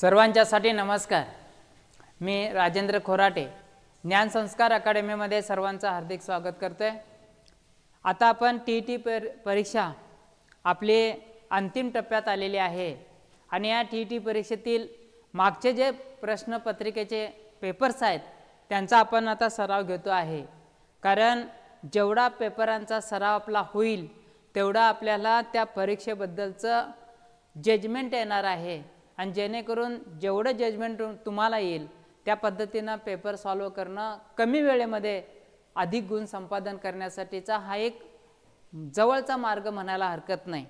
सर्वांच्यासाठी नमस्कार. मी राजेंद्र खोराटे ज्ञान संस्कार अकादमीमध्ये सर्वांचं हार्दिक स्वागत करतोय. आता आपण टी परीक्षा आपली अंतिम टप्प्यात आलेली आहे आणि या टी परीक्षेतील मागचे जे प्रश्नपत्रिकेचे पेपर्स आहेत त्यांचा आपण आता सराव घेतो आहे. कारण जेवढा पेपरांचा सराव आपला होईल तेवढा आपल्याला त्या परीक्षेबद्दलचं जजमेंट येणार आहे आणि जेणेकरून जेवढं जजमेंट तुम्हाला येईल त्या पद्धतीनं पेपर सॉल्व करणं, कमी वेळेमध्ये अधिक गुण संपादन करण्यासाठीचा हा एक जवळचा मार्ग म्हणायला हरकत नाही.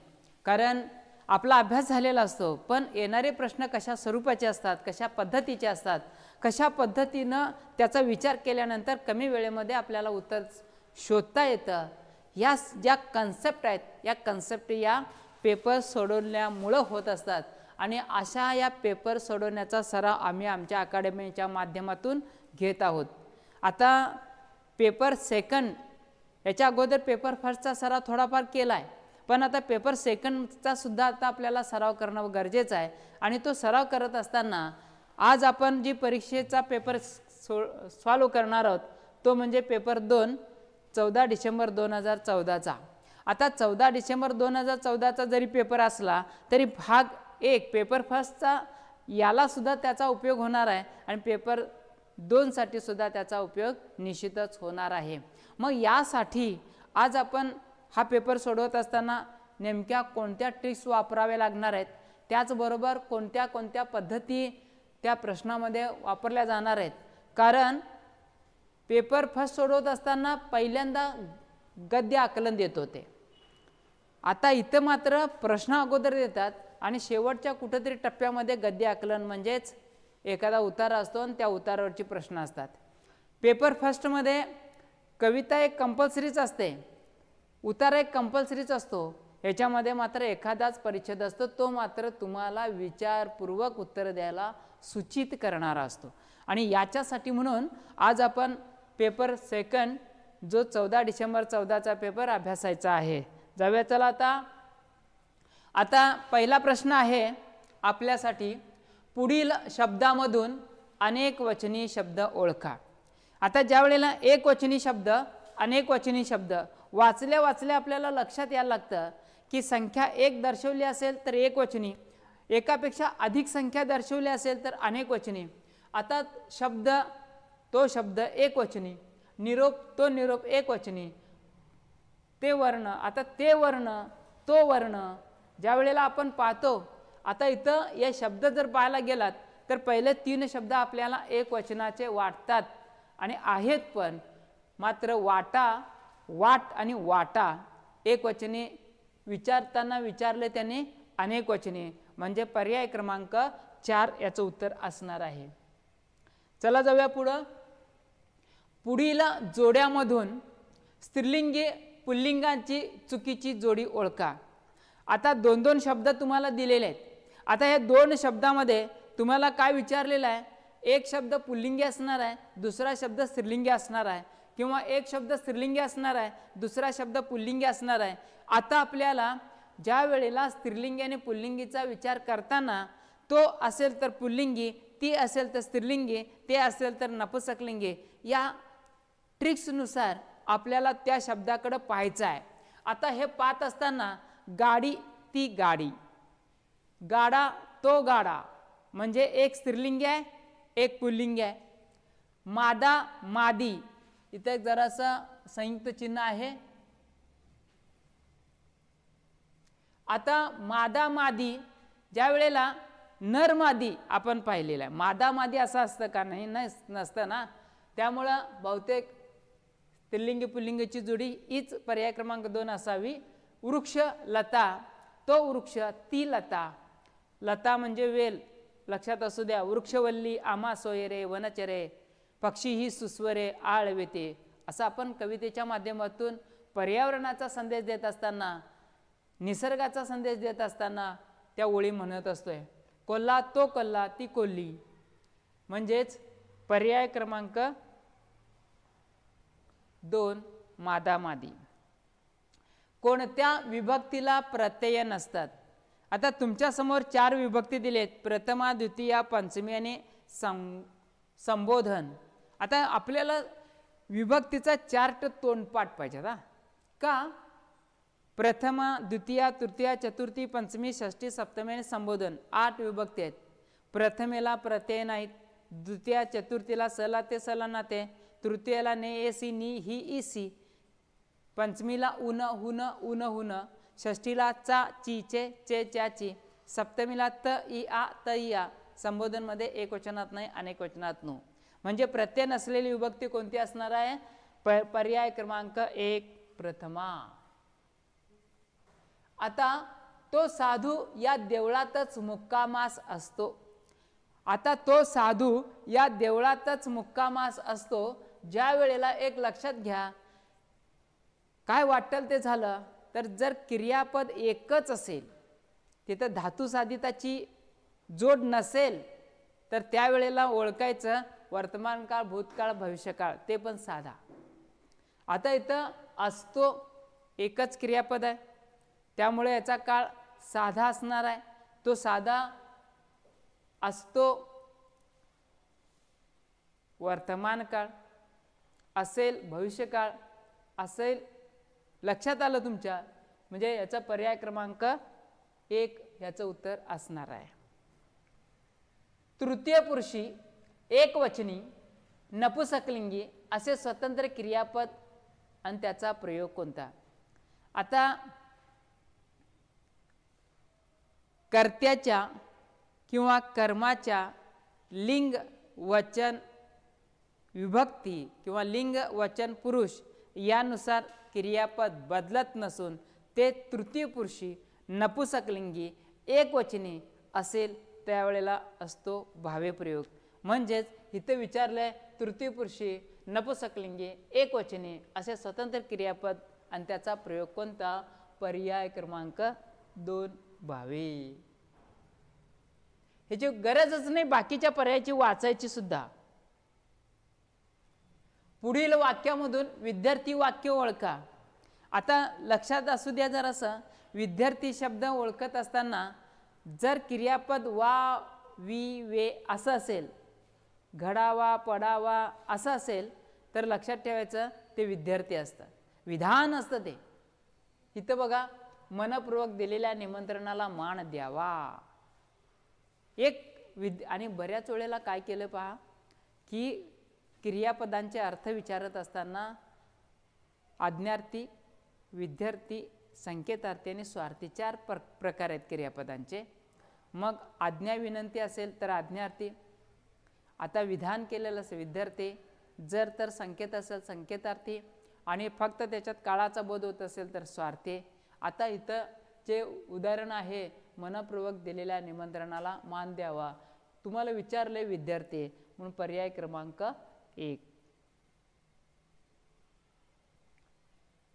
कारण आपला अभ्यास झालेला असतो, पण येणारे प्रश्न कशा स्वरूपाचे असतात, कशा पद्धतीचे असतात, कशा पद्धतीनं त्याचा विचार केल्यानंतर कमी वेळेमध्ये आपल्याला उत्तर शोधता येतं, या ज्या कन्सेप्ट आहेत या कन्सेप्ट या पेपर सोडवल्यामुळं होत असतात. आणि अशा या पेपर सोडवण्याचा सराव आम्ही आमच्या अकादमीच्या माध्यमातून घेत आहोत. आता पेपर सेकंड याच्या अगोदर पेपर फर्स्टचा सराव थोडाफार केला आहे, पण आता पेपर सेकंडचा सुद्धा आता आपल्याला सराव करणं गरजेचं आहे. आणि तो सराव करत असताना आज आपण जी परीक्षेचा पेपर सॉल्व करणार आहोत तो म्हणजे पेपर 2 14 डिसेंबर 2014चा. आता 14 डिसेंबर 2014चा जरी पेपर असला तरी भाग 1 पेपर फर्स्टचा याला सुद्धा त्याचा उपयोग होणार आहे आणि पेपर 2 साठी सुद्धा त्याचा उपयोग निश्चितच होणार आहे. मग यासाठी आज आपण हा पेपर सोडवत असताना नेमक्या कोणत्या ट्रिक्स वापरावे लागणार आहेत, त्याचबरोबर कोणत्या कोणत्या पद्धती त्या प्रश्नामध्ये वापरल्या जाणार आहेत. कारण पेपर फर्स्ट सोडवत असताना पहिल्यांदा गद्य आकलन देत होते, आता इथं मात्र प्रश्न अगोदर देतात आणि शेवटच्या कुठेतरी टप्प्यामध्ये गद्य आकलन म्हणजेच एखादा उतारा असतो आणि त्या उतारावरची प्रश्न असतात. पेपर फर्स्टमध्ये कविता एक कंपल्सरीच असते, उतारा एक कंपल्सरीच असतो, ह्याच्यामध्ये मात्र एखादाच परिच्छेद असतो, तो मात्र तुम्हाला विचारपूर्वक उत्तर द्यायला सूचित करणारा असतो. आणि याच्यासाठी म्हणून आज आपण पेपर सेकंड जो 14 डिसेंबर 14चा पेपर अभ्यासायचा आहे. जाऊया चला. आता पहिला प्रश्न आहे आपल्यासाठी, पुढील शब्दामधून अनेक वचनी शब्द ओळखा. आता ज्या वेळेला एक वचनी शब्द अनेक वचनी शब्द वाचल्या वाचल्या आपल्याला लक्षात यायला लागतं की संख्या एक दर्शवली असेल तर एक वचनी, एकापेक्षा अधिक संख्या दर्शवली असेल तर अनेक वचनी. आता शब्द तो शब्द एक वचनी, निरोप तो निरोप एक वचनी, ते वर्ण आता ते वर्ण तो वर्ण. ज्या वेळेला आपण पाहतो आता इथं या शब्द जर पाहायला गेलात तर पहिले 3 शब्द आपल्याला एक वचनाचे वाटतात आणि आहेत, पण मात्र वाटा, वाट आणि वाटा एक वचने विचारताना विचारले त्याने अनेक वचने, म्हणजे पर्याय क्रमांक 4 याचं उत्तर असणार आहे. चला जाऊया पुढं. पुढील जोड्यामधून स्त्रीलिंगी पुल्लिंगाची चुकीची जोडी ओळखा. आता 2-2 शब्द तुम्हाला दिलेले आहेत. आता या 2 शब्दामध्ये तुम्हाला काय विचारलेलं आहे, एक शब्द पुल्लिंगी असणार आहे, दुसरा शब्द स्त्रीलिंगी असणार आहे, किंवा एक शब्द स्त्रीलिंगी असणार आहे, दुसरा शब्द पुल्लिंगी असणार आहे. आता आपल्याला ज्या वेळेला स्त्रीलिंगी आणि पुल्लिंगीचा विचार करताना तो असेल तर पुल्लिंगी, ती असेल तर स्त्रीलिंगी, ते असेल तर नपुंसकलिंगी, या ट्रिक्सनुसार आपल्याला त्या शब्दाकडे पाहायचं आहे. आता हे पाहत असताना गाडी ती गाडी, गाडा तो गाडा, म्हणजे एक स्त्रीलिंगी आहे एक पुल्लिंगी आहे. मादा मादी, इथे जरासं संयुक्त चिन्ह आहे. आता मादा मादी ज्या वेळेला नर मादी आपण पाहिलेला आहे, मादा मादी असं असतं का, नाही नसतं ना. त्यामुळं बहुतेक स्त्रीलिंगी पुल्लिंगीची जोडी हीच पर्याय क्रमांक 2 असावी. वृक्ष लता तो वृक्ष ती लता, लता म्हणजे वेल लक्षात असू द्या. वृक्षवल्ली आम्हा सोयरे वनचरे, पक्षी ही सुस्वरे आळवेते, असं आपण कवितेच्या माध्यमातून पर्यावरणाचा संदेश देत असताना, निसर्गाचा संदेश देत असताना त्या ओळी म्हणत असतोय. कोल्हा तो कोल्हा ती कोल्ही, म्हणजेच पर्याय क्रमांक 2 मादा मादी. कोणत्या विभक्तीला प्रत्यय नसतात. आता तुमच्या समोर 4 विभक्ती दिलेत, प्रथमा, द्वितीया, पंचमी आणि संबोधन. आता आपल्याला विभक्तीचा चार्ट तोंडपाठ पाहिजे हा. का? प्रथमा, द्वितीया, तृतीया, चतुर्थी, पंचमी, षष्ठी, सप्तमी आणि संबोधन 8 विभक्ती आहेत. प्रथमेला प्रत्यय नाहीत, द्वितीया चतुर्थीला सला ते सला नाते, तृतीयाला ने एसी नी ही इसी, पंचमीला उन हुन उन हुन, षष्ठीला चा ची चे चे च्याची, सप्तमीला त इ आ त इ आ, संबोधनमध्ये एक वचनात नाही अनेक वचनात नो. म्हणजे प्रत्यय नसलेली विभक्ती कोणती असणार आहे? पर्याय क्रमांक 1 प्रथमा. आता तो साधू या देवळातच मुक्कामास असतो. आता तो साधू या देवळातच मुक्कामास असतो. ज्या वेळेला एक लक्षात घ्या, काय वाटेल ते झालं तर जर क्रियापद एकच असेल, तिथं धातू साधिताची जोड नसेल, तर त्यावेळेला ओळखायचं वर्तमानकाळ, भूतकाळ, भविष्यकाळ, ते पण साधा. आता इथं असतो एकच क्रियापद आहे, त्यामुळे याचा काळ साधा असणार आहे. तो साधा असतो वर्तमान काळ असेल, भविष्यकाळ असेल. लक्षात आलं तुमच्या? म्हणजे याचा पर्याय क्रमांक 1 याचं उत्तर असणार आहे. तृतीय पुरुषी, एकवचनी, नपुसकलिंगी असे स्वतंत्र क्रियापद आणि त्याचा प्रयोग कोणता? आता कर्त्याच्या किंवा कर्माच्या लिंग वचन विभक्ती किंवा लिंग वचन पुरुष यानुसार क्रियापद बदलत नसून ते तृतीय पुरुषी, नपुसकलिंगी, एकवचनी असेल त्यावेळेला असतो भावे प्रयोग. म्हणजेच इथं विचारलंय तृतीय पुरुषी, नपुसकलिंगी, एकवचनी असे स्वतंत्र क्रियापद आणि त्याचा प्रयोग कोणता? पर्याय क्रमांक 2 भावे. ह्याची गरजच नाही बाकीच्या पर्यायाची वाचायची सुद्धा. पुढील वाक्यामधून विद्यार्थी वाक्य ओळखा. आता लक्षात असू द्या जरासं, विद्यार्थी शब्द ओळखत असताना जर क्रियापद वा वी वे असं असेल, घडावा पडावा असं असेल, तर लक्षात ठेवायचं ते विद्यार्थी असतं, विधान असतं ते. इथं बघा, मनपूर्वक दिलेल्या निमंत्रणाला मान द्यावा. आणि बऱ्याच वेळेला काय केलं पहा, की क्रियापदांचे अर्थ विचारत असताना आज्ञार्थी, विद्यार्थी, संकेतार्थी आणि स्वार्थी 4 प्रकार आहेत क्रियापदांचे. मग आज्ञा विनंती असेल तर आज्ञार्थी, आता विधान केलेलं असेल विद्यार्थी, जर तर संकेत असेल संकेतार्थी, आणि फक्त त्याच्यात काळाचा बोध होत असेल तर स्वार्थी. आता इथं जे उदाहरण आहे, मनपूर्वक दिलेल्या निमंत्रणाला मान द्यावा, तुम्हाला विचारले विद्यार्थी, म्हणून पर्याय क्रमांक 1.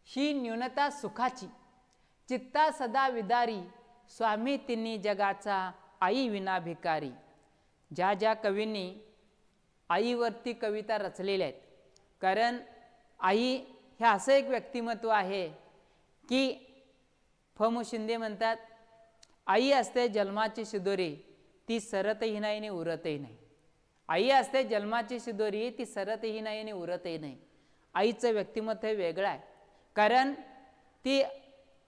ही न्यूनता सुखाची, चित्ता सदा विदारी, स्वामी तिन्ही जगाचा, आई विना भिकारी. ज्या ज्या कवींनी आईवरती कविता रचलेल्या आहेत, कारण आई हे असं एक व्यक्तिमत्व आहे की फ. शिंदे म्हणतात, आई असते जन्माची शिदोरी, ती सरतही नाही आणि उरतही नाही. आई असते जन्माची शिदोरी, ती सरतही नाही आणि उरतही नाही. आईचं व्यक्तिमत्व हे वेगळं आहे, कारण ती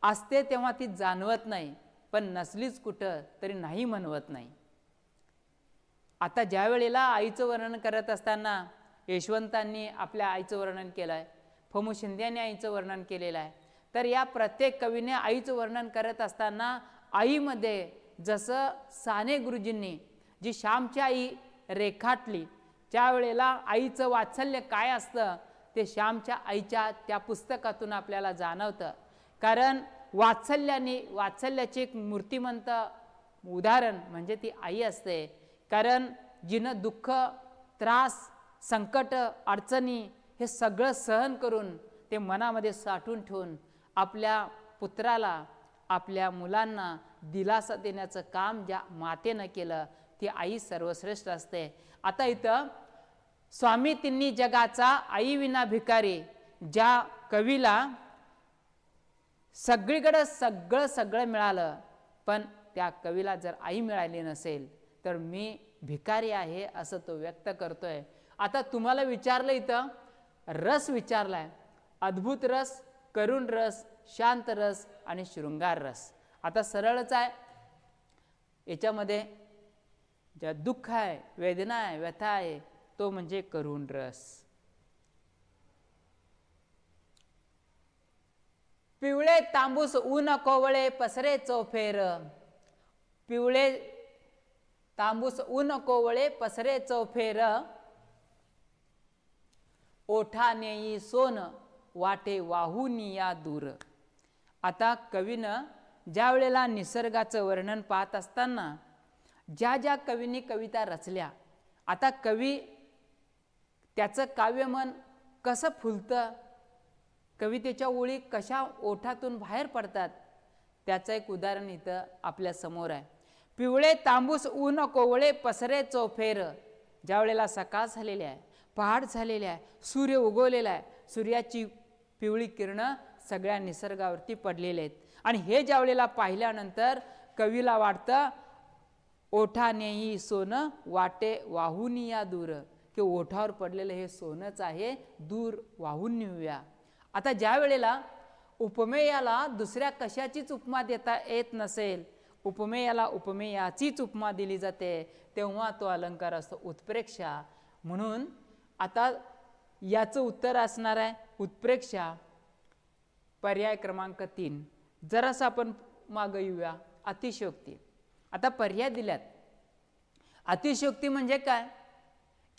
असते तेव्हा ती जाणवत नाही, पण नसलीच कुठं तरी नाही म्हणवत नाही. आता ज्या वेळेला आईचं वर्णन करत असताना यशवंतांनी आपल्या आईचं वर्णन केलं आहे, फ. शिंद्यांनी आईचं वर्णन केलेलं आहे, तर या प्रत्येक कवीने आईचं वर्णन करत असताना आईमध्ये जसं साने गुरुजींनी जी श्यामची आई रेखाटली, त्यावेळेला आईचं वात्सल्य काय असतं ते श्यामच्या आईच्या त्या पुस्तकातून आपल्याला जाणवतं. कारण वात्सल्याचे एक मूर्तिमंत उदाहरण म्हणजे ती आई असते. कारण जिनं दुःख, त्रास, संकट, अडचणी हे सगळं सहन करून ते मनामध्ये साठवून ठेवून आपल्या पुत्राला, आपल्या मुलांना दिलासा देण्याचं काम ज्या मातेनं केलं, ती आई सर्वश्रेष्ठ असते. आता इथं स्वामी तिन्ही जगाचा, आई विना भिकारी, ज्या कवीला सगळीकडे सगळं मिळालं पण त्या कवीला जर आई मिळाली नसेल तर मी भिकारी आहे असं तो व्यक्त करतोय. आता तुम्हाला विचारलं, इथं रस विचारलाय, अद्भुत रस, करुण रस, शांत रस आणि शृंगार रस. आता सरळच आहे, याच्यामध्ये ज्या दुःख आहे, वेदना आहे, व्यथा आहे, तो म्हणजे करुण रस. पिवळे तांबूस ऊन कोवळे पसरे चौफेर, पिवळे तांबूस ऊन कोवळे पसरे चौफेर, ओठा नेई सोन वाटे वाहून या दूर. आता कवीनं ज्या वेळेला निसर्गाचं वर्णन पाहत असताना ज्या ज्या कवींनी कविता रचल्या, आता कवी त्याचं काव्यमन कसं फुलतं, कवितेच्या ओळी कशा ओठातून बाहेर पडतात, त्याचं एक उदाहरण इथं आपल्या समोर आहे. पिवळे तांबूस ऊन कोवळे पसरे चौफेर, ज्या वेळेला सकाळ झालेली आहे, पहाट झालेली आहे, सूर्य उगवलेला आहे, सूर्याची पिवळी किरणं सगळ्या निसर्गावरती पडलेले आहेत. आणि हे ज्या वेळेला पाहिल्यानंतर कवीला वाटतं ओठानेही सोनं वाटे वाहून या दूर, की ओठावर पडलेलं हे सोनंच आहे, दूर वाहून नेऊया. आता ज्या वेळेला उपमेयाला दुसऱ्या कशाचीच उपमा देता येत नसेल, उपमेयाला उपमेयाचीच उपमा दिली जाते, तेव्हा तो अलंकार असतो उत्प्रेक्षा. म्हणून आता याचं उत्तर असणार आहे उत्प्रेक्षा, पर्याय क्रमांक 3. जरासं आपण मागं येऊया, अतिशयोक्ती. आता पर्याय दिल्यात. अतिशयोक्ती म्हणजे काय,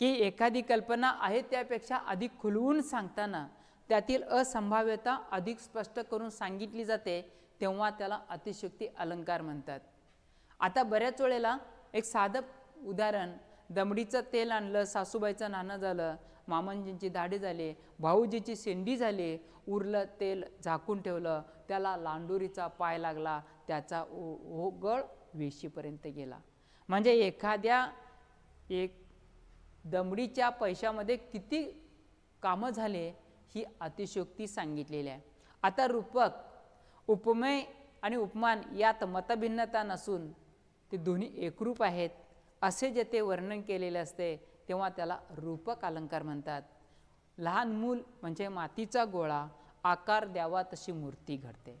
की एखादी कल्पना आहे त्यापेक्षा अधिक खुलवून सांगताना त्यातील असंभाव्यता अधिक स्पष्ट करून सांगितली जाते, तेव्हा त्याला अतिशयोक्ती अलंकार म्हणतात. आता बऱ्याच वेळेला एक साधं उदाहरण, दमडीचं तेल आणलं, सासूबाईचं नाणं झालं, मामांजींची दाढी झाली, भाऊजीची शेंडी झाली, उरलं तेल झाकून ठेवलं, त्याला लांडोरीचा पाय लागला, त्याचा ओघळ वेशीपर्यंत गेला. म्हणजे एखाद्या एक दमडीच्या पैशामध्ये किती कामं झाले ही अतिशयोक्ती सांगितलेली आहे. आता रूपक, उपमेय आणि उपमान यात मतभिन्नता नसून ते दोन्ही एकरूप आहेत असे जे ते वर्णन केलेले असते, तेव्हा त्याला रूपक अलंकार म्हणतात. लहान मूल म्हणजे मातीचा गोळा, आकार द्यावा तशी मूर्ती घडते.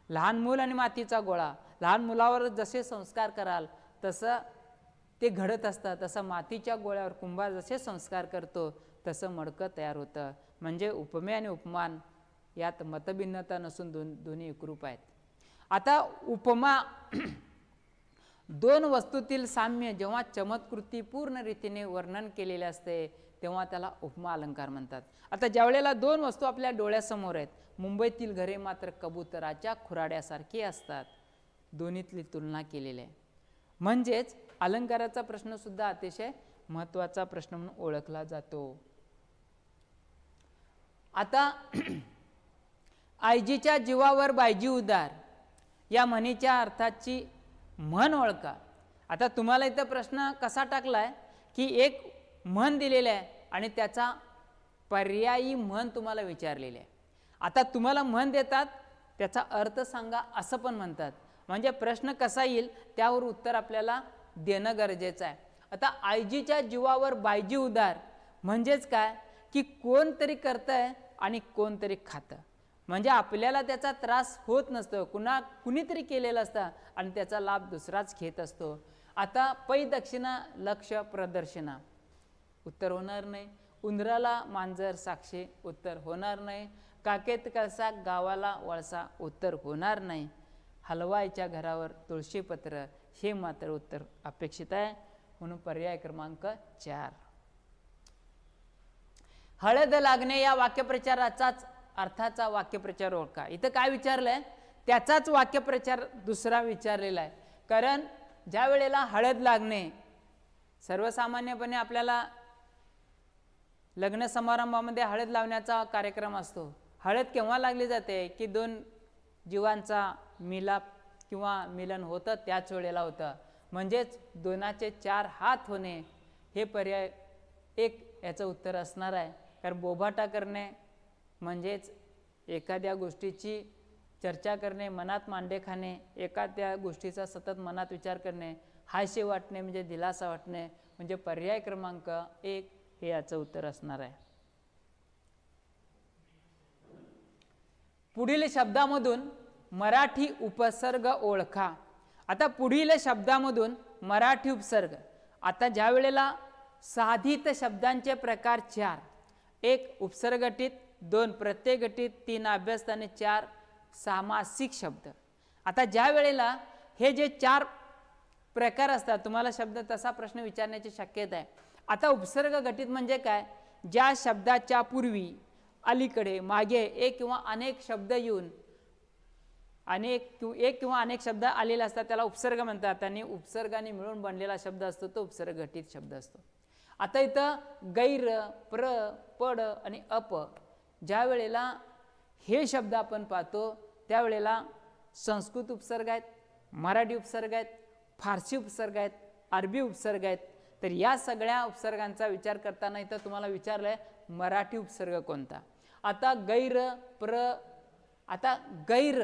लहान मूल आणि मातीचा गोळा, लहान मुलावर जसे संस्कार कराल तसं ते घडत असतं, तसं मातीच्या गोळ्यावर कुंभार जसे संस्कार करतो तसं मडकं तयार होतं. म्हणजे उपमेय आणि उपमान यात मतभिन्नता नसून दोन्ही एकरूप आहेत. आता उपमा दोन वस्तूतील साम्य जेव्हा चमत्कृती पूर्ण रीतीने वर्णन केलेले असते तेव्हा त्याला उपमा अलंकार म्हणतात. आता ज्या वेळेला दोन वस्तू आपल्या डोळ्यासमोर आहेत, मुंबईतील घरे मात्र कबुतराच्या खुराड्यासारखी असतात, दोन्हीतली तुलना केलेली आहे. म्हणजेच अलंकाराचा प्रश्नसुद्धा अतिशय महत्त्वाचा प्रश्न म्हणून ओळखला जातो. आता आईजीच्या जीवावर बायजी उदार या म्हणीच्या अर्थाची म्हण ओळखा. आता तुम्हाला इथं प्रश्न कसा टाकलाय की एक म्हण दिलेली आहे आणि त्याचा पर्यायी म्हण तुम्हाला विचारलेली आहे. आता तुम्हाला म्हण देतात, त्याचा अर्थ सांगा असं पण म्हणतात. म्हणजे प्रश्न कसा येईल त्यावर उत्तर आपल्याला देणं गरजेचं आहे. आता आईजीच्या जीवावर बायजी उदार म्हणजेच काय, की कोणतरी करतंय आणि कोणतरी खातं. म्हणजे आपल्याला त्याचा त्रास होत नसतो, कुणीतरी केलेलं असतं आणि त्याचा लाभ दुसराच घेत असतो. आता पै दक्षिणा लक्ष प्रदर्शना उत्तर होणार नाही. उंदराला मांजर साक्षी उत्तर होणार नाही. काकेत कळसा गावाला वळसा उत्तर होणार नाही. हलवाईच्या घरावर तुळशीपत्र हे मात्र उत्तर अपेक्षित आहे. म्हणून पर्याय क्रमांक 4. हळद लागणे या वाक्यप्रचाराचाच अर्थाचा वाक्यप्रचार ओळखा. इथं काय विचारलंय त्याचाच वाक्यप्रचार दुसरा विचारलेला आहे. कारण ज्या वेळेला हळद लागणे, सर्वसामान्यपणे आपल्याला लग्न समारंभामध्ये हळद लावण्याचा कार्यक्रम असतो. हळद केव्हा लागली जाते की दोन जीवांचा मिलाप किंवा मिलन होतं त्याच वेळेला होतं. म्हणजेच दोनाचे 4 हात होणे हे पर्याय एक याचं उत्तर असणार आहे. कारण बोभाटा करणे म्हणजेच एखाद्या गोष्टीची चर्चा करणे, मनात मांडे खाणे, एखाद्या गोष्टीचा सतत मनात विचार करणे, हायसे वाटणे म्हणजे दिलासा वाटणे, म्हणजे पर्याय क्रमांक 1 हे याचं उत्तर असणार आहे. पुढील शब्दामधून मराठी उपसर्ग ओळखा. आता पुढील शब्दामधून मराठी उपसर्ग. आता ज्या वेळेला साधित शब्दांचे प्रकार 4, 1 उपसर्गटित, 2 प्रत्ययगटित, 3 अभ्यस्त आणि 4 सामासिक शब्द. आता ज्या वेळेला हे जे 4 प्रकार असतात, तुम्हाला शब्द तसा प्रश्न विचारण्याची शक्यता आहे. आता उपसर्ग गटित म्हणजे काय? ज्या शब्दाच्या पूर्वी, अलीकडे, मागे एक किंवा अनेक शब्द येऊन एक किंवा अनेक शब्द आलेले असतात त्याला उपसर्ग म्हणतात, आणि उपसर्गाने मिळून बनलेला शब्द असतो तो उपसर्ग गटित शब्द असतो. आता इथं गैर, प्र, पड आणि अप ज्या वेळेला हे शब्द आपण पाहतो त्यावेळेला संस्कृत उपसर्ग आहेत, मराठी उपसर्ग आहेत, फारसी उपसर्ग आहेत, अरबी उपसर्ग आहेत. तर या सगळ्या उपसर्गांचा विचार करताना इथं तुम्हाला विचारलं आहे मराठी उपसर्ग कोणता. आता गैर, प्र, आता गैर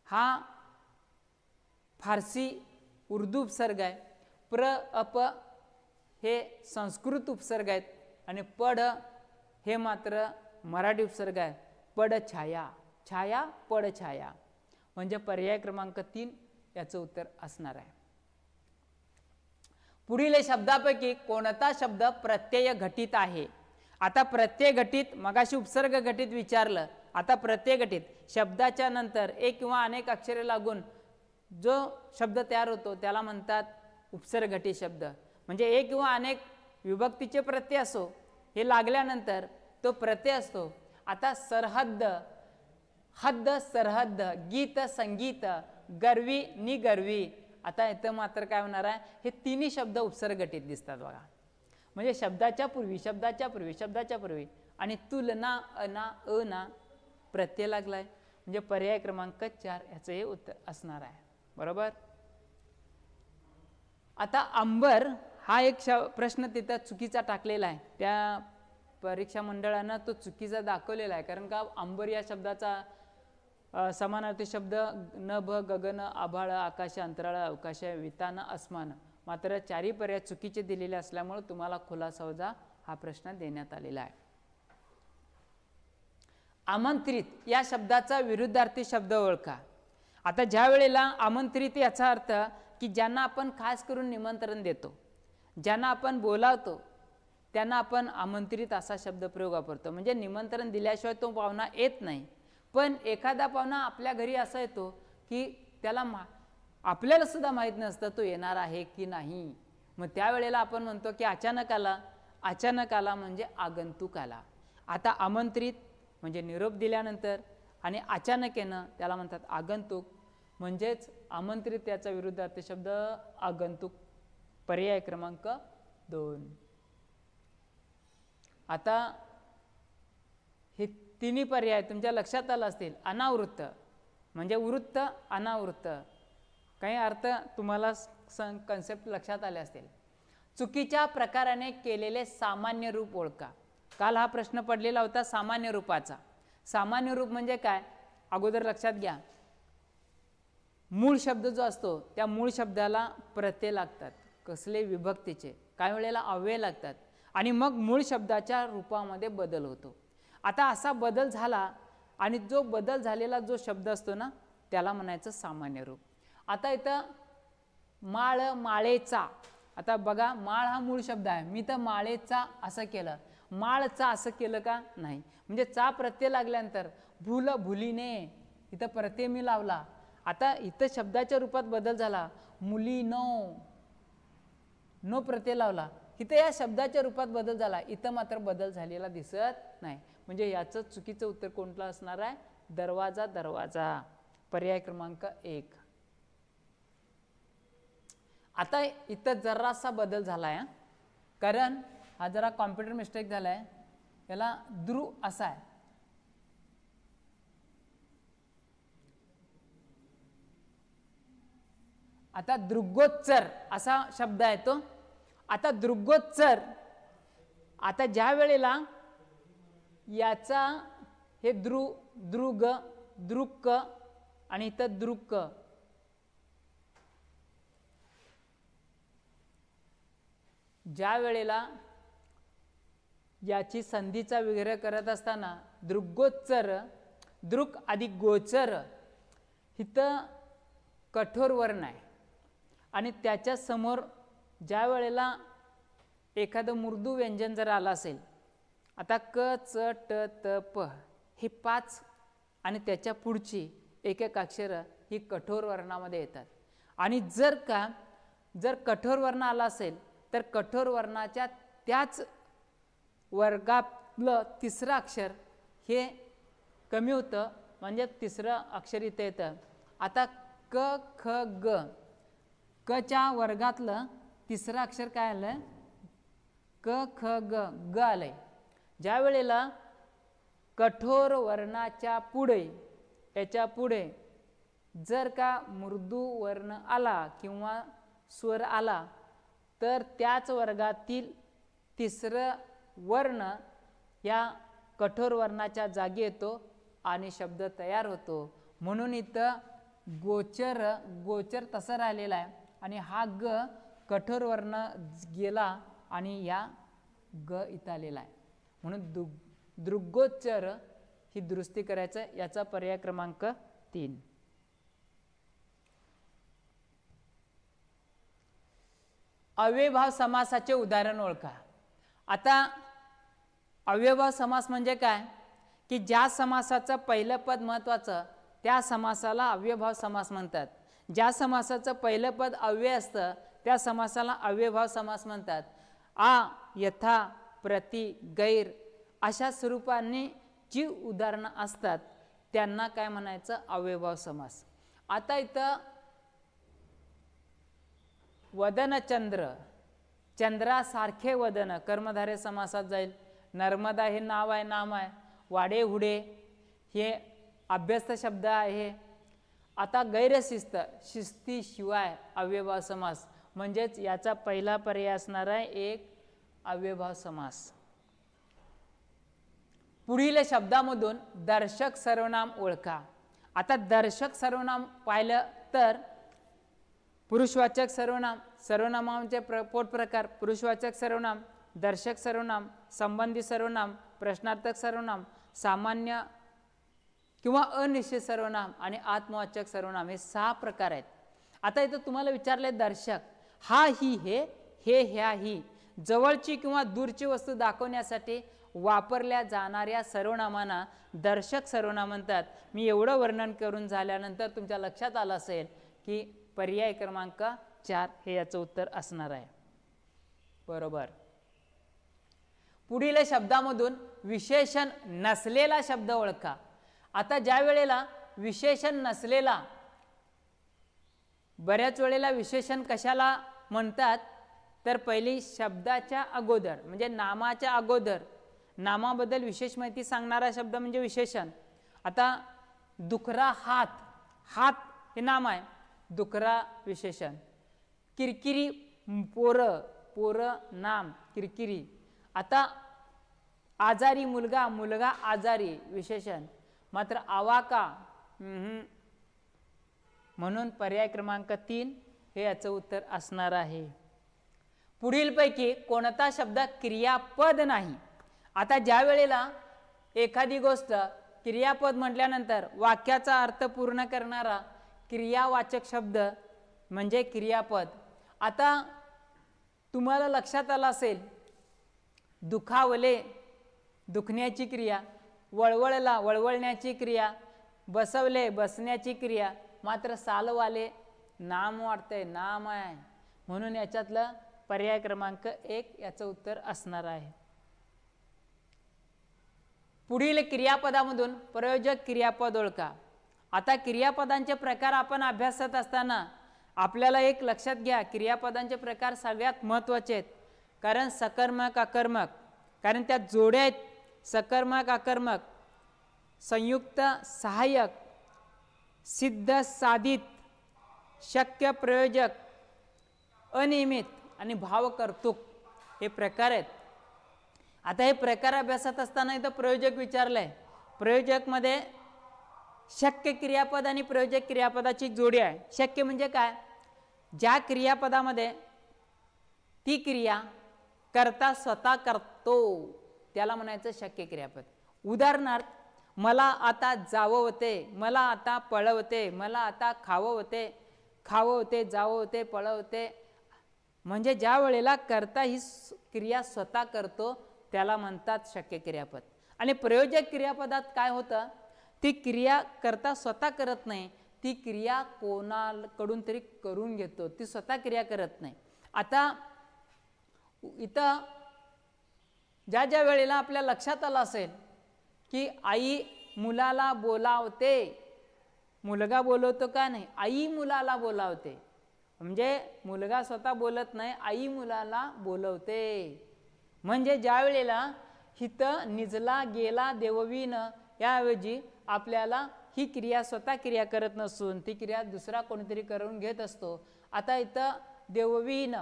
हा फारसी उर्दू उपसर्ग आहे, प्र, अप हे संस्कृत उपसर्ग आहेत, आणि पड हे मात्र मराठी उपसर्ग आहे. पड छाया, छाया, पड छाया, म्हणजे पर्याय क्रमांक 3 याचं उत्तर असणार आहे. पुढील शब्दापैकी कोणता शब्द प्रत्यय घटित आहे? आता प्रत्यय घटित, मगाशी उपसर्ग घटित विचारलं, आता प्रत्यय घटित शब्दाच्या नंतर एक किंवा अनेक अक्षरे लागून जो शब्द तयार होतो त्याला म्हणतात उपसर्ग घटित शब्द. म्हणजे एक किंवा अनेक विभक्तीचे प्रत्यय असो, हे लागल्यानंतर तो प्रत्यय असतो. आता सरहद्द, हद्द, सरहद्द, गीत, संगीत, गरवी, निगरवी, आता इथं मात्र काय होणार आहे? हे तिन्ही शब्द उपसर्ग घटित दिसतात बघा. म्हणजे शब्दाच्या पूर्वी, शब्दाच्या पूर्वी, शब्दाच्या पूर्वी, आणि तुलना, अना, अना प्रत्यय लागलाय, म्हणजे पर्याय क्रमांक 4 याचं हे उत्तर असणार आहे. बरोबर. आता अंबर हा एक प्रश्न तिथं चुकीचा टाकलेला आहे, त्या परीक्षा मंडळानं तो चुकीचा दाखवलेला आहे. कारण का अंबर या शब्दाचा समानार्थी शब्द नभ, गगन, आभाळ, आकाश, अंतराळ, अवकाश, वितान, अस्मान, मात्र 4ही पर्याय चुकीचे दिलेले असल्यामुळे तुम्हाला खुलासा वजा हा प्रश्न देण्यात आलेला आहे. आमंत्रित या शब्दाचा विरुद्धार्थी शब्द ओळखा. आता ज्या वेळेला आमंत्रित याचा अर्थ की ज्यांना आपण खास करून निमंत्रण देतो, ज्यांना आपण बोलावतो, त्यांना आपण आमंत्रित असा शब्दप्रयोग वापरतो. म्हणजे निमंत्रण दिल्याशिवाय तो पाहुणा येत नाही. पण एखादा पाहुणा आपल्या घरी असा येतो की त्याला आपल्याला सुद्धा माहीत नसतं तो येणार आहे की नाही. मग त्यावेळेला आपण म्हणतो की अचानक आला, अचानक आला म्हणजे आगंतुक आला. आता आमंत्रित म्हणजे निरोप दिल्यानंतर, आणि अचानक येणं त्याला म्हणतात आगंतुक. म्हणजेच आमंत्रित याचा विरुद्धार्थी शब्द आगंतुक, पर्याय क्रमांक 2. आता हे तिन्ही पर्याय तुमच्या लक्षात आलं असतील. अनावृत्त म्हणजे वृत्त, अनावृत्त, काही अर्थ तुम्हाला कन्सेप्ट लक्षात आले असतील. चुकीच्या प्रकाराने केलेले सामान्य रूप ओळखा. काल हा प्रश्न पडलेला होता सामान्य रूपाचा. सामान्य रूप म्हणजे काय? अगोदर लक्षात घ्या, मूळ शब्द जो असतो त्या मूळ शब्दाला प्रत्यय लागतात, कसले विभक्तीचे, काही वेळेला अव्यय लागतात, आणि मग मूळ शब्दाच्या रूपामध्ये बदल होतो. आता असा बदल झाला, आणि जो बदल झालेला जो शब्द असतो ना त्याला म्हणायचं सामान्य रूप. आता इथं माळ, माळेचा, आता बघा माळ हा मूळ शब्द आहे, मी तर माळेचा असं केलं, माळचा असं केलं का? नाही. म्हणजे चा प्रत्यय लागल्यानंतर भूल, भुलीने, इथं प्रत्यय मी लावला. आता इथं शब्दाच्या रूपात बदल झाला, मुलीनो, नो प्रत्यय लावला, इथं या शब्दाच्या रूपात बदल झाला, इथं मात्र बदल झालेला दिसत नाही. म्हणजे याचं चुकीचं उत्तर कोणतं असणार आहे? दरवाजा, दरवाजा, पर्याय क्रमांक 1. आता इथं जरासा बदल झाला आहे, कारण हा जरा कॉम्प्युटर मिस्टेक झाला आहे. याला द्रू असा आहे. आता दृग्गोच्चर असा शब्द आहे तो. आता दृग्गोच्चर, आता ज्या वेळेला याचा हे दृग, दृक्क आणि इथं दृक्क. ज्या वेळेला याची संधीचा विग्रह करत असताना दृग्गोच्चर, दृक अधिक गोचर, इथं कठोर वर्ण आहे आणि त्याच्या समोर ज्या वेळेला एखादं मृदू व्यंजन जर आलं असेल, आता क च ट त प हे 5 आणि त्याच्या पुढची एक एक अक्षरं ही कठोर वर्णामध्ये येतात. आणि जर कठोर वर्ण आला असेल तर कठोर वर्णाच्या त्याच वर्गातलं तिसरं अक्षर हे कमी होतं, म्हणजे तिसरं अक्षर इथे येतं. आता क ख ग, क च्या वर्गातलं तिसरं अक्षर काय आलं, क ख ग, ग आलंय. ज्या वेळेला कठोर वर्णाच्या पुढे, याच्या पुढे जर का मृदू वर्ण आला किंवा स्वर आला तर त्याच वर्गातील तिसरं वर्ण या कठोर वर्णाच्या जागी येतो आणि शब्द तयार होतो. म्हणून इथं गोचर तसं राहिलेला आहे आणि हा ग कठोर वर्ण गेला आणि या ग इथं आलेला आहे. म्हणून दृग्गोच्चर ही दुरुस्ती करायचं. याचा पर्याय क्रमांक 3. अव्ययभाव समासाचे उदाहरण ओळखा. आता अव्ययभाव समास म्हणजे काय की ज्या समासाचं पहिलं पद महत्त्वाचं त्या समासाला अव्ययभाव समास म्हणतात. ज्या समासाचं पहिलं पद अव्यय असतं त्या समासाला अव्ययभाव समास म्हणतात. आ, यथा, प्रति, गैर अशा स्वरूपांनी जी उदाहरणं असतात त्यांना काय म्हणायचं, अव्ययभाव समास. आता इथं वदनचंद्र, चंद्रासारखे वदन कर्मधारय समासात जाईल. नर्मदा हे नाव आहे, नाम आहे. वाडे हुडे हे अभ्यस्त शब्द आहे. आता गैरशिस्त, शिस्तीशिवाय अव्ययभाव समास, म्हणजेच याचा पहिला पर्याय असणार आहे एक अव्ययभाव समास. पुढील शब्दामधून दर्शक सर्वनाम ओळखा. आता दर्शक सर्वनाम पाहिलं तर पुरुषवाचक सर्वनाम, सर्वनामांचे पोटप्रकार, पुरुषवाचक सर्वनाम, दर्शक सर्वनाम, संबंधी सर्वनाम, प्रश्नार्थक सर्वनाम, सामान्य किंवा अनिश्चित सर्वनाम आणि आत्मवाचक सर्वनाम हे 6 प्रकार आहेत. आता इथं तुम्हाला विचारले दर्शक, हा ही हे, ह्या ही जवळची किंवा दूरची वस्तू दाखवण्यासाठी वापरल्या जाणाऱ्या सर्वनामांना दर्शक सर्वनाम म्हणतात. मी एवढं वर्णन करून झाल्यानंतर तुमच्या लक्षात आलं असेल की पर्याय क्रमांक 4 हे याचं उत्तर असणार आहे. बरोबर. पुढील शब्दामधून विशेषण नसलेला शब्द ओळखा. आता ज्या वेळेला विशेषण नसलेला, बऱ्याच वेळेला विशेषण कशाला म्हणतात तर पहिली शब्दाच्या अगोदर म्हणजे नामाच्या अगोदर नामाबद्दल विशेष माहिती सांगणारा शब्द म्हणजे विशेषण. आता दुखरा हात, हात हे नाम आहे, दुखरा विशेषण. किरकिरी पोरं, पोरं नाम किरकिरी. आता आजारी मुलगा, मुलगा आजारी विशेषण. मात्र आवाका म्हणून पर्याय क्रमांक 3 हे याचं उत्तर असणार आहे. पुढीलपैकी कोणता शब्द क्रियापद नाही. आता ज्या वेळेला एखादी गोष्ट क्रियापद म्हटल्यानंतर वाक्याचा अर्थ पूर्ण करणारा क्रियावाचक शब्द म्हणजे क्रियापद. आता तुम्हाला लक्षात आलं असेल दुखावले, दुखण्याची क्रिया, वळवळला, वळवळण्याची क्रिया, बसवले, बसण्याची क्रिया. मात्र सालवाले नाम वाटतंय, नाम आहे, म्हणून याच्यातलं पर्याय क्रमांक 1 याचं उत्तर असणार आहे. पुढील क्रियापदामधून प्रयोजक क्रियापद ओळखा. आता क्रियापदांचे प्रकार आपण अभ्यासत असताना आपल्याला एक लक्षात घ्या, क्रियापदांचे प्रकार सगळ्यात महत्त्वाचे आहेत. कारण सकर्मक, आकर्मक, कारण त्यात जोड्या आहेत. सकर्मक, आकर्मक, संयुक्त, सहाय्यक, सिद्ध, साधित, शक्य, प्रयोजक, अनियमित आणि भावकर्तृक हे प्रकार आहेत. आता हे प्रकार अभ्यासत असताना इथं प्रयोजक विचारलंय. प्रयोजकमध्ये शक्य क्रियापद आणि प्रयोजक क्रियापदाची जोडी आहे. शक्य म्हणजे काय, ज्या क्रियापदामध्ये ती क्रिया कर्ता स्वतः करतो त्याला म्हणायचं शक्य क्रियापद. उदाहरणार्थ, मला आता जावं होते, मला आता पळवते, मला आता खावं होते, खावं होते, जावं होते, पळवते. म्हणजे ज्या वेळेला कर्ता ही क्रिया स्वतः करतो त्याला म्हणतात शक्य क्रियापद. आणि प्रयोजक क्रियापदात काय होतं, ती क्रिया कर्ता स्वतः करत नाही, ती क्रिया कोणाकडून तरी करून घेतो, ती स्वतः क्रिया करत नाही. आता इथं ज्या ज्या वेळेला आपल्या लक्षात आलं असेल की आई मुलाला बोलावते, मुलगा बोलवतो का नाही, आई मुलाला बोलावते, म्हणजे मुलगा स्वतः बोलत नाही, आई मुलाला बोलवते. म्हणजे ज्या वेळेला हिथं निजला गेला देववीन याऐवजी आपल्याला ही क्रिया स्वतः क्रिया करत नसून ती क्रिया दुसरा कोणीतरी करून घेत असतो. आता इथं देववीन,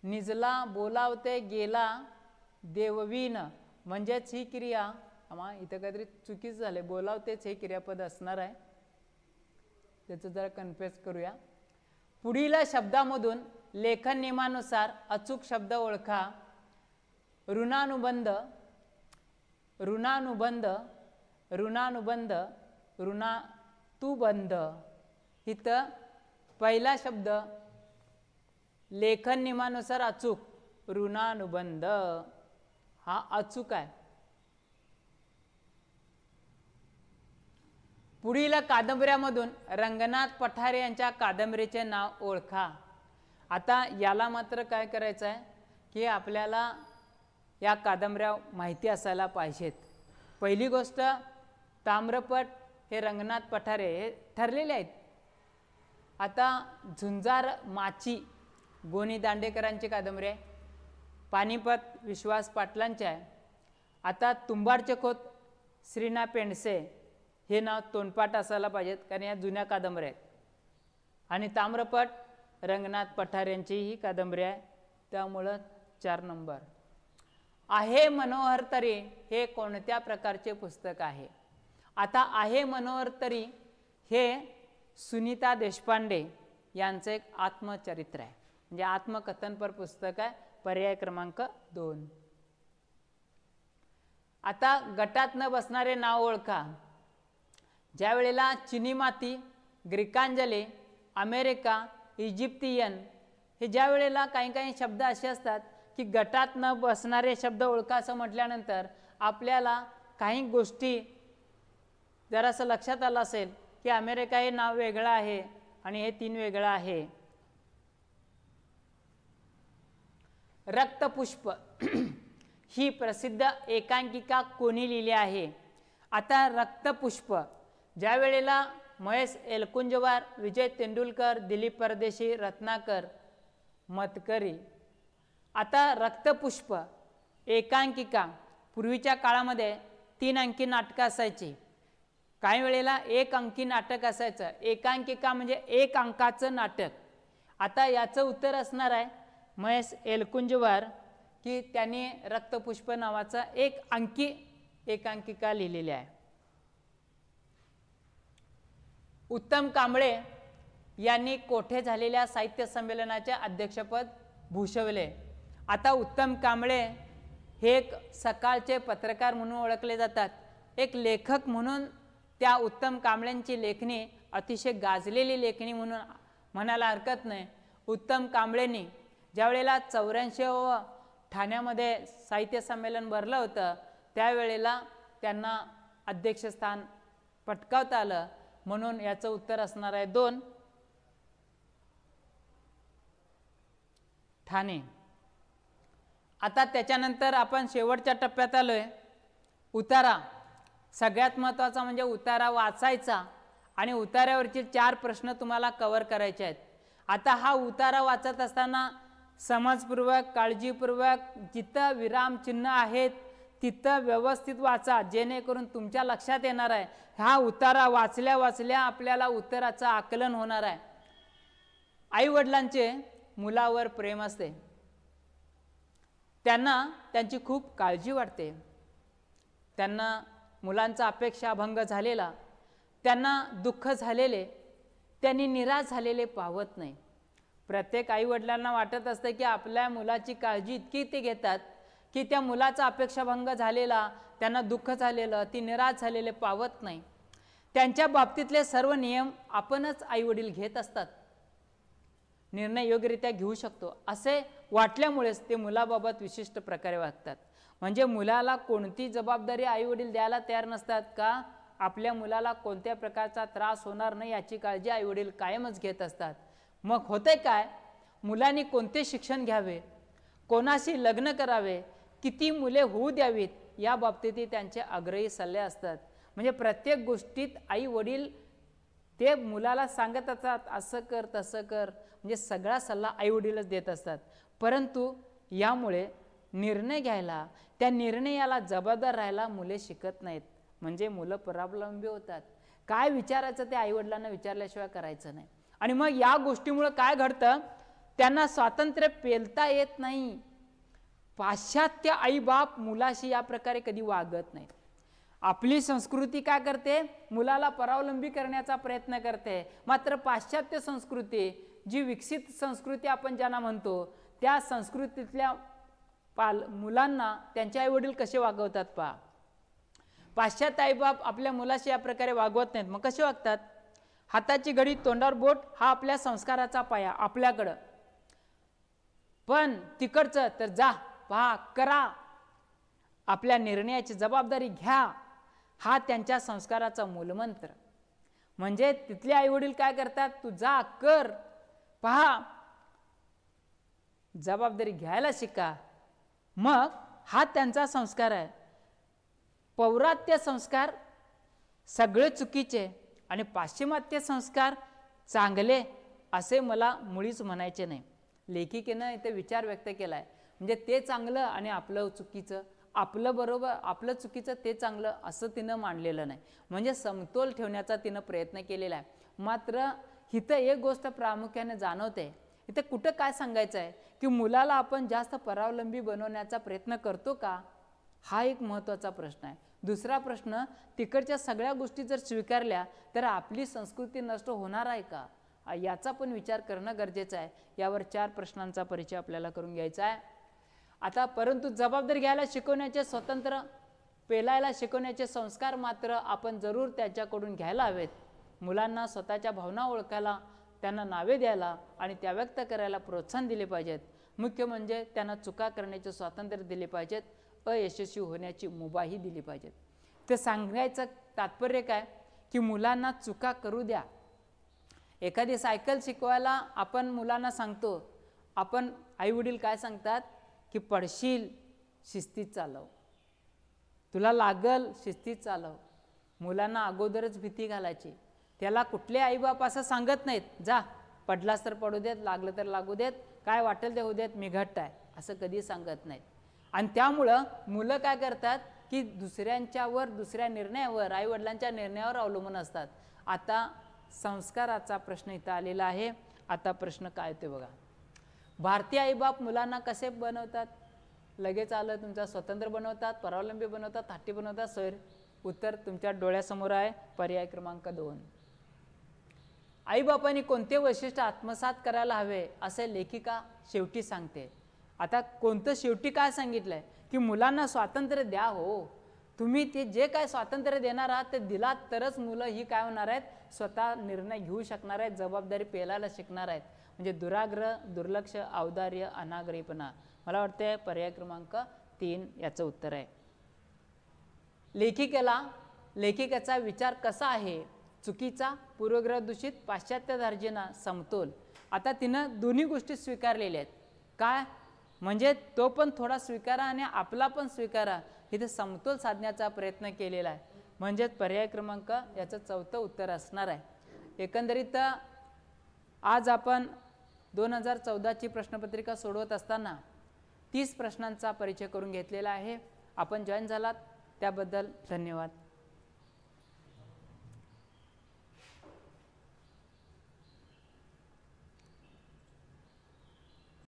निजला, बोलावते, गेला, देववीन म्हणजेच ही क्रिया, इथं काहीतरी चुकीच झाले, बोलावतेच हे क्रियापद असणार आहे, त्याचं जरा कन्फ्युज करूया. पुढील शब्दामधून लेखन नियमानुसार अचूक शब्द ओळखा. ऋणानुबंध, ऋणानुबंध, ऋणानुबंध, ऋणातुबंध. इथं पहिला शब्द लेखन नियमानुसार अचूक, ऋणानुबंध हा अचूक आहे. पुढील कादंबऱ्यामधून रंगनाथ पठारे यांच्या कादंबरीचे नाव ओळखा. आता याला मात्र काय करायचं आहे की आपल्याला या कादंबऱ्या माहिती असायला पाहिजेत. पहिली गोष्ट, ताम्रपट हे रंगनाथ पठारे हे ठरलेले आहेत. आता झुंजार माची गोनी दांडेकरांची कादंबरी आहे. पानिपत विश्वास पाटलांचे आहे. आता तुंबाडचे खोत श्रीना पेंडसे हे नाव तोंडपाठ असायला पाहिजेत कारण या जुन्या कादंबऱ्या आहेत. आणि ताम्रपट रंगनाथ पठारे यांची ही कादंबरी आहे, त्यामुळं 4 नंबर. आहे मनोहर तरी हे कोणत्या प्रकारचे पुस्तक आहे. आता आहे मनोहर तरी हे सुनीता देशपांडे यांचं एक आत्मचरित्र आहे, म्हणजे आत्मकथनपर पुस्तक आहे. पर्याय क्रमांक 2. आता गटात न बसणारे नाव ओळखा. ज्या वेळेला चिनी माती, ग्रीकांजली, अमेरिका, इजिप्तियन हे ज्या वेळेला काही काही शब्द असे असतात की गटात न बसणारे शब्द ओळखा असं म्हटल्यानंतर आपल्याला काही गोष्टी जरासं लक्षात आलं असेल की अमेरिका हे नाव वेगळं आहे आणि हे 3 वेगळं आहे. रक्तपुष्प ही प्रसिद्ध एकांकिका कोणी लिहिली आहे. आता रक्तपुष्प ज्या वेळेला महेश एलकुंचवार, विजय तेंडुलकर, दिलीप परदेशी, रत्नाकर, मतकरी. आता रक्तपुष्प एकांकिका पूर्वीच्या काळामध्ये 3 अंकी नाटकं असायची, काही वेळेला 1 अंकी नाटक असायचं. एकांकिका म्हणजे 1 अंकाचं नाटक. आता याचं उत्तर असणार आहे महेश एलकुंचवार की त्यांनी रक्तपुष्प नावाचा 1 अंकी एकांकिका लिहिलेली आहे. उत्तम कांबळे यांनी कोठे झालेल्या साहित्य संमेलनाचे अध्यक्षपद भूषवले. आता उत्तम कांबळे हे एक सकाळचे पत्रकार म्हणून ओळखले जातात. एक लेखक म्हणून त्या उत्तम कांबळेंची लेखणी अतिशय गाजलेली लेखणी म्हणून म्हणायला हरकत नाही. उत्तम कांबळेंनी ज्या वेळेला 84 ठाण्यामध्ये साहित्य संमेलन भरलं होतं त्यावेळेला त्यांना अध्यक्षस्थान पटकावता आलं, म्हणून याचं उत्तर असणार आहे 2 ठाणे. आता त्याच्यानंतर आपण शेवटच्या टप्प्यात आलोय. उतारा. सगळ्यात महत्त्वाचा म्हणजे उतारा वाचायचा आणि उतार्यावरचे 4 प्रश्न तुम्हाला कव्हर करायचे आहेत. आता हा उतारा वाचत असताना समजपूर्वक, काळजीपूर्वक, जिथं विरामचिन्ह आहेत तिथं व्यवस्थित वाचा, जेणेकरून तुमच्या लक्षात येणार आहे. हा उतारा वाचल्या वाचल्या आपल्याला उत्तराचं आकलन होणार आहे. आईवडिलांचे मुलावर प्रेम असते, त्यांना त्यांची खूप काळजी वाटते, त्यांना मुलांचा अपेक्षाभंग झालेला, त्यांना दुःख झालेले, त्यांनी निराश झालेले पावत नाही. प्रत्येक आईवडिलांना वाटत असतं की आपल्या मुलाची काळजी इतकी ते घेतात की त्या मुलाचा अपेक्षाभंग झालेला, त्यांना दुःख झालेलं, ती निराश झालेले पावत नाही. त्यांच्या बाबतीतले सर्व नियम आपणच आईवडील घेत असतात, निर्णय योग्यरित्या घेऊ शकतो असे वाटल्यामुळेच ते मुलाबाबत विशिष्ट प्रकारे वागतात. म्हणजे मुलाला कोणती जबाबदारी आईवडील द्यायला तयार नसतात का? आपल्या मुलाला कोणत्या प्रकारचा त्रास होणार नाही याची काळजी आईवडील कायमच घेत असतात. मग होते काय, मुलांनी कोणते शिक्षण घ्यावे, कोणाशी लग्न करावे, किती मुले होऊ द्यावीत या बाबतीतही त्यांचे आग्रही सल्ले असतात. म्हणजे प्रत्येक गोष्टीत आई वडील ते मुलाला सांगत असतात, असं कर तसं कर, म्हणजे सगळा सल्ला आई वडीलच देत असतात. परंतु यामुळे निर्णय घ्यायला, त्या निर्णयाला जबाबदार राहायला मुले शिकत नाहीत. म्हणजे मुलं परावलंबी होतात. काय विचारायचं ते आईवडिलांना विचारल्याशिवाय करायचं नाही. आणि मग या गोष्टीमुळे काय घडतं, त्यांना स्वातंत्र्य पेलता येत नाही. पाश्चात्य आईबाप मुलाशी या प्रकारे कधी वागत नाहीत. आपली संस्कृती काय करते, मुलाला परावलंबी करण्याचा प्रयत्न करते. मात्र पाश्चात्य संस्कृती, जी विकसित संस्कृती आपण ज्यांना म्हणतो, त्या संस्कृतीतल्या मुलांना त्यांचे आईवडील कसे वागवतात पहा. पाश्चात्य आईबाप आपल्या मुलाशी या प्रकारे वागवत नाहीत. मग कसे वागतात, हाताची घडी तोंडावर बोट हा आपल्या संस्काराचा पाया आपल्याकडं, पण तिकडचं तर जा पहा करा, आपल्या निर्णयाची जबाबदारी घ्या, हा त्यांच्या संस्काराचा मूलमंत्र. म्हणजे तिथले आईवडील काय करतात, तू जा कर, पहा, जबाबदारी घ्यायला शिका. मग हा त्यांचा संस्कार आहे. पौरात्य संस्कार सगळे चुकीचे आणि पाश्चिमात्य संस्कार चांगले असे मला मुळीच म्हणायचे नाही. लेखिकेनं इथे विचार व्यक्त केला आहे. म्हणजे ते चांगलं आणि आपलं चुकीचं, आपलं बरोबर आपलं चुकीचं ते चांगलं असं तिनं मांडलेलं नाही. म्हणजे समतोल ठेवण्याचा तिनं प्रयत्न केलेला आहे. मात्र इथं एक गोष्ट प्रामुख्याने जाणवते, इथं कुठं काय सांगायचं आहे की मुलाला आपण जास्त परावलंबी बनवण्याचा प्रयत्न करतो का, हा एक महत्त्वाचा प्रश्न आहे. दुसरा प्रश्न, तिकडच्या सगळ्या गोष्टी जर स्वीकारल्या तर आपली संस्कृती नष्ट होणार आहे का, याचा पण विचार करणं गरजेचं आहे. यावर 4 प्रश्नांचा परिचय आपल्याला करून घ्यायचा आहे आता. परंतु जबाबदारी घ्यायला शिकवण्याचे, स्वतंत्र पेलायला शिकवण्याचे संस्कार मात्र आपण जरूर त्याच्याकडून घ्यायला हवेत. मुलांना स्वतःच्या भावना ओळखायला, त्यांना नावे द्यायला आणि त्या व्यक्त करायला प्रोत्साहन दिले पाहिजेत. मुख्य म्हणजे त्यांना चुका करण्याचे स्वातंत्र्य दिले पाहिजेत, अयशस्वी होण्याची मुभाही दिली पाहिजेत. ते सांगायचं तात्पर्य काय की मुलांना चुका करू द्या. एखादी सायकल शिकवायला आपण मुलांना सांगतो, आपण आईवडील काय सांगतात की पडशील शिस्तीत चालव, तुला लागल शिस्तीत चालव. मुलांना अगोदरच भीती घालायची. त्याला कुठले आईबाप असं सांगत नाहीत, जा पडलास तर पडू देत, लागलं तर लागू देत, काय वाटेल ते होऊ देत, मी घट्ट आहे, असं कधी सांगत नाहीत. आणि त्यामुळं मुलं काय करतात की दुसऱ्यांच्यावर, दुसऱ्या निर्णयावर, आईवडिलांच्या निर्णयावर अवलंबून असतात. आता संस्काराचा प्रश्न इथं आलेला आहे. आता प्रश्न काय ते बघा, भारतीय आईबाप मुलांना कसे बनवतात, लगेच आलं तुमचा स्वतंत्र बनवतात, परावलंबी बनवतात, हट्टी बनवतात, सैर. उत्तर तुमच्या डोळ्यासमोर आहे, पर्याय क्रमांक 2. आईबापांनी कोणते वैशिष्ट्य आत्मसात करायला हवे असे लेखिका शेवटी सांगते. आता कोणतं शेवटी काय सांगितलंय की मुलांना स्वातंत्र्य द्या. हो, तुम्ही ते जे काय स्वातंत्र्य देणार आहात ते दिलात तरच मुलं ही काय होणार आहेत, स्वतः निर्णय घेऊ शकणार आहेत, जबाबदारी पेलायला शिकणार आहेत. म्हणजे दुराग्रह, दुर्लक्ष, औदार्य, अनाग्रहीपणा. मला वाटते पर्याय क्रमांक 3 याचं उत्तर आहे. लेखिकेचा विचार कसा आहे, चुकीचा, पूर्वग्रह दूषित, पाश्चात्य दार्जिना, समतोल. आता तिनं दोन्ही गोष्टी स्वीकारलेल्या आहेत. काय म्हणजे तो पण थोडा स्वीकारा आणि आपला पण स्वीकारा, इथे समतोल साधण्याचा प्रयत्न केलेला आहे. म्हणजेच पर्याय क्रमांक याचं 4थं उत्तर असणार आहे. एकंदरीत आज आपण 2014ची प्रश्नपत्रिका सोडवत असताना 30 प्रश्नांचा परिचय करून घेतलेला आहे. आपण जॉईन झालात त्याबद्दल धन्यवाद.